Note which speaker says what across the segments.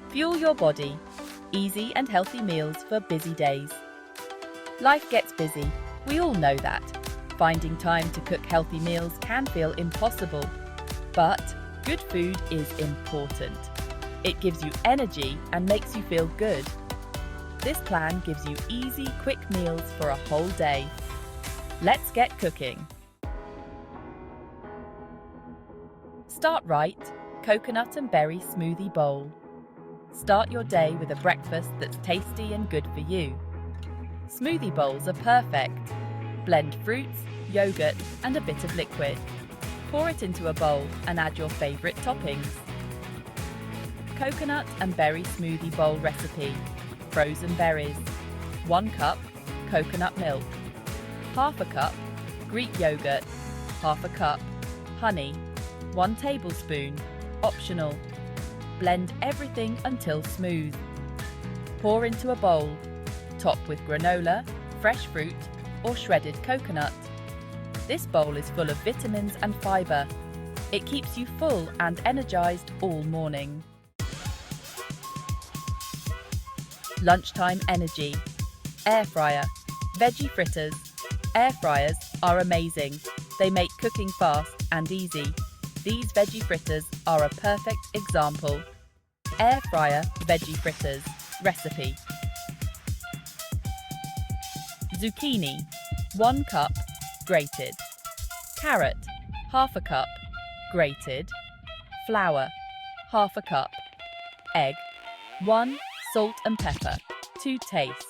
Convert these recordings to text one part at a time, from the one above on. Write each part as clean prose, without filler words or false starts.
Speaker 1: Fuel your body. Easy and healthy meals for busy days. Life gets busy. We all know that. Finding time to cook healthy meals can feel impossible. But good food is important. It gives you energy and makes you feel good. This plan gives you easy, quick meals for a whole day. Let's get cooking. Start right, coconut and berry smoothie bowl. Start your day with a breakfast that's tasty and good for you. Smoothie bowls are perfect. Blend fruits, yogurt, and a bit of liquid. Pour it into a bowl and add your favorite toppings. Coconut and berry smoothie bowl recipe. Frozen berries. 1 cup coconut milk. Half a cup Greek yogurt. Half a cup honey. 1 tablespoon, optional. Blend everything until smooth. Pour into a bowl. Top with granola, fresh fruit, or shredded coconut. This bowl is full of vitamins and fiber. It keeps you full and energized all morning. Lunchtime energy. Air fryer. Veggie fritters. Air fryers are amazing. They make cooking fast and easy. These veggie fritters are a perfect example. Air fryer veggie fritters recipe. Zucchini, 1 cup, grated. Carrot, half a cup, grated. Flour, half a cup. Egg, 1, salt and pepper, to taste.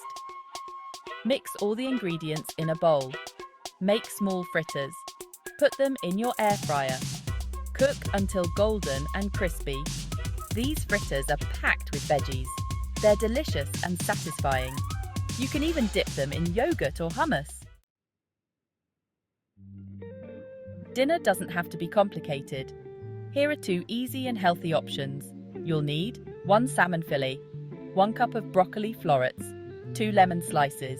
Speaker 1: Mix all the ingredients in a bowl. Make small fritters. Put them in your air fryer. Cook until golden and crispy. These fritters are packed with veggies. They're delicious and satisfying. You can even dip them in yogurt or hummus. Dinner doesn't have to be complicated. Here are 2 easy and healthy options. You'll need 1 salmon fillet, 1 cup of broccoli florets, 2 lemon slices.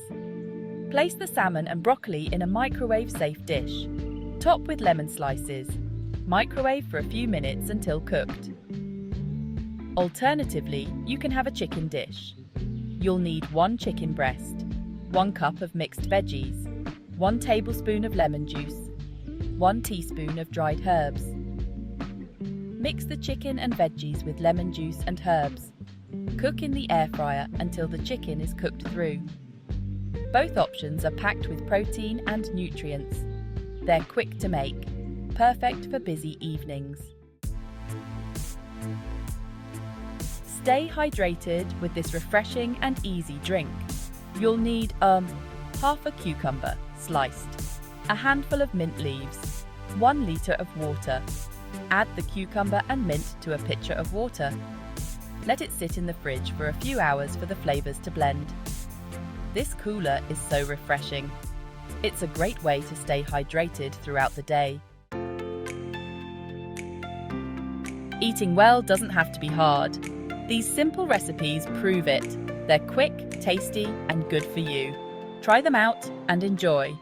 Speaker 1: Place the salmon and broccoli in a microwave-safe dish. Top with lemon slices. Microwave for a few minutes until cooked. Alternatively, you can have a chicken dish. You'll need 1 chicken breast, 1 cup of mixed veggies, 1 tablespoon of lemon juice, 1 teaspoon of dried herbs. Mix the chicken and veggies with lemon juice and herbs. Cook in the air fryer until the chicken is cooked through. Both options are packed with protein and nutrients. They're quick to make, perfect for busy evenings. Stay hydrated with this refreshing and easy drink. You'll need half a cucumber, sliced, a handful of mint leaves, 1 litre of water. Add the cucumber and mint to a pitcher of water. Let it sit in the fridge for a few hours for the flavours to blend. This cooler is so refreshing. It's a great way to stay hydrated throughout the day. Eating well doesn't have to be hard. These simple recipes prove it. They're quick, tasty, and good for you. Try them out and enjoy.